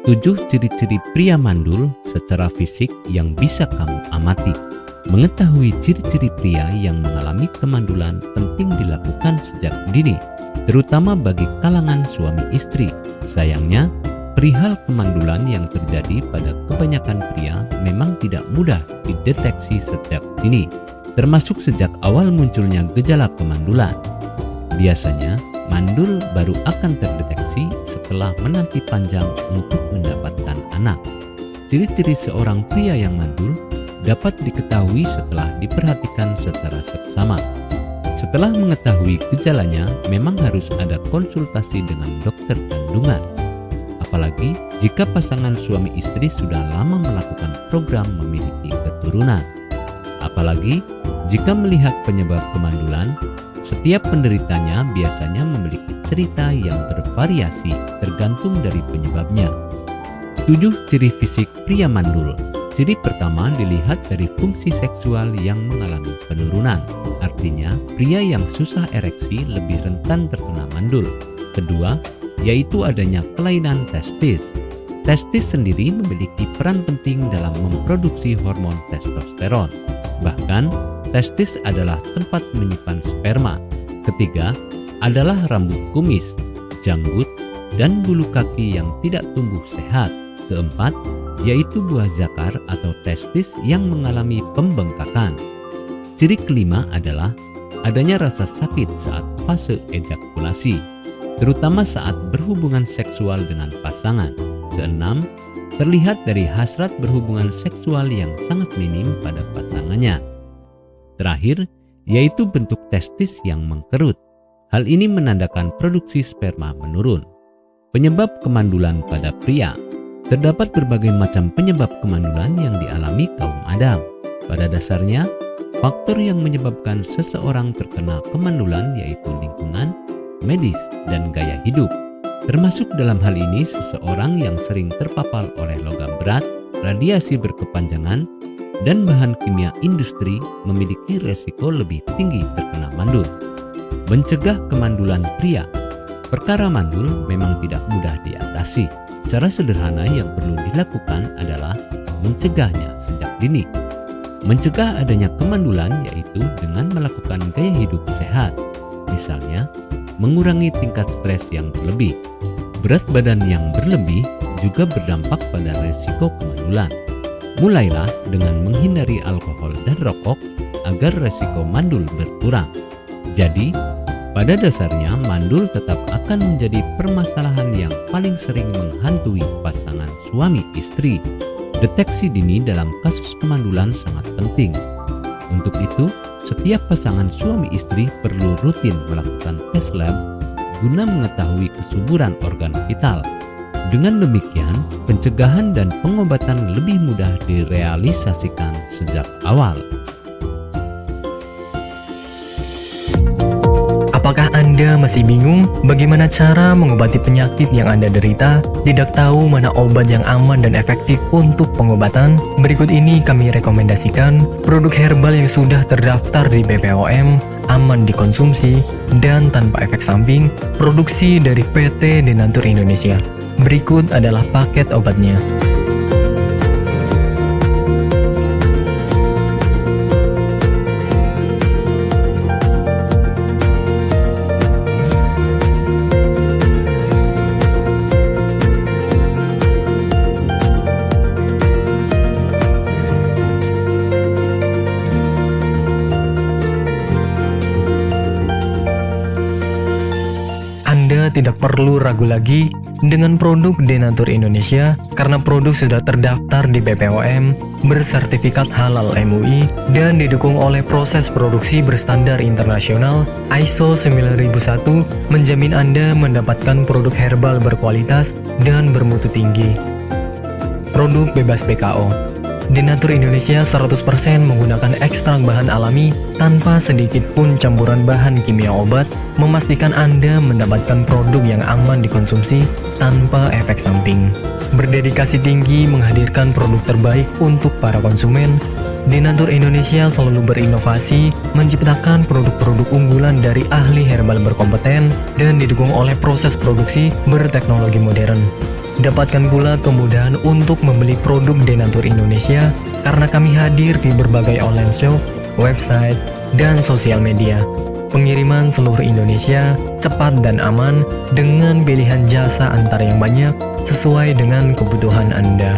7 ciri-ciri pria mandul secara fisik yang bisa kamu amati. Mengetahui ciri-ciri pria yang mengalami kemandulan penting dilakukan sejak dini, terutama bagi kalangan suami istri. Sayangnya, perihal kemandulan yang terjadi pada kebanyakan pria memang tidak mudah dideteksi sejak dini, termasuk sejak awal munculnya gejala kemandulan. Biasanya, mandul baru akan terdeteksi setelah menanti panjang untuk mendapatkan anak. Ciri-ciri seorang pria yang mandul dapat diketahui setelah diperhatikan secara seksama. Setelah mengetahui gejalanya, memang harus ada konsultasi dengan dokter kandungan. Apalagi jika pasangan suami istri sudah lama melakukan program memiliki keturunan. Apalagi jika melihat penyebab kemandulan, setiap penderitanya biasanya memiliki cerita yang bervariasi tergantung dari penyebabnya. 7 ciri fisik pria mandul. Ciri pertama dilihat dari fungsi seksual yang mengalami penurunan. Artinya, pria yang susah ereksi lebih rentan terkena mandul. Kedua, yaitu adanya kelainan testis. Testis sendiri memiliki peran penting dalam memproduksi hormon testosteron. Bahkan, testis adalah tempat menyimpan sperma. Ketiga, adalah rambut kumis, janggut, dan bulu kaki yang tidak tumbuh sehat. Keempat, yaitu buah zakar atau testis yang mengalami pembengkakan. Ciri kelima adalah adanya rasa sakit saat fase ejakulasi, terutama saat berhubungan seksual dengan pasangan. Keenam, terlihat dari hasrat berhubungan seksual yang sangat minim pada pasangannya. Terakhir, yaitu bentuk testis yang mengkerut. Hal ini menandakan produksi sperma menurun. Penyebab kemandulan pada pria. Terdapat berbagai macam penyebab kemandulan yang dialami kaum Adam. Pada dasarnya, faktor yang menyebabkan seseorang terkena kemandulan yaitu lingkungan, medis, dan gaya hidup. Termasuk dalam hal ini seseorang yang sering terpapar oleh logam berat, radiasi berkepanjangan, dan bahan kimia industri memiliki resiko lebih tinggi terkena mandul. Mencegah kemandulan pria. Perkara mandul memang tidak mudah diatasi. Cara sederhana yang perlu dilakukan adalah mencegahnya sejak dini. Mencegah adanya kemandulan yaitu dengan melakukan gaya hidup sehat. Misalnya, mengurangi tingkat stres yang berlebih. Berat badan yang berlebih juga berdampak pada resiko kemandulan. Mulailah dengan menghindari alkohol dan rokok agar resiko mandul berkurang. Jadi, pada dasarnya mandul tetap akan menjadi permasalahan yang paling sering menghantui pasangan suami istri. Deteksi dini dalam kasus kemandulan sangat penting. Untuk itu, setiap pasangan suami istri perlu rutin melakukan tes lab guna mengetahui kesuburan organ vital. Dengan demikian, pencegahan dan pengobatan lebih mudah direalisasikan sejak awal. Apakah Anda masih bingung bagaimana cara mengobati penyakit yang Anda derita? Tidak tahu mana obat yang aman dan efektif untuk pengobatan? Berikut ini kami rekomendasikan produk herbal yang sudah terdaftar di BPOM, aman dikonsumsi, dan tanpa efek samping, produksi dari PT Denatur Indonesia. Berikut adalah paket obatnya. Anda tidak perlu ragu lagi dengan produk Denatur Indonesia karena produk sudah terdaftar di BPOM, bersertifikat halal MUI, dan didukung oleh proses produksi berstandar internasional ISO 9001, menjamin Anda mendapatkan produk herbal berkualitas dan bermutu tinggi. Produk bebas BKO. Denatur Indonesia 100% menggunakan ekstrak bahan alami tanpa sedikit pun campuran bahan kimia obat, memastikan Anda mendapatkan produk yang aman dikonsumsi tanpa efek samping. Berdedikasi tinggi menghadirkan produk terbaik untuk para konsumen, Denatur Indonesia selalu berinovasi, menciptakan produk-produk unggulan dari ahli herbal berkompeten dan didukung oleh proses produksi berteknologi modern. Dapatkan pula kemudahan untuk membeli produk Denatur Indonesia karena kami hadir di berbagai online shop, website, dan sosial media. Pengiriman seluruh Indonesia cepat dan aman dengan pilihan jasa antar yang banyak sesuai dengan kebutuhan Anda.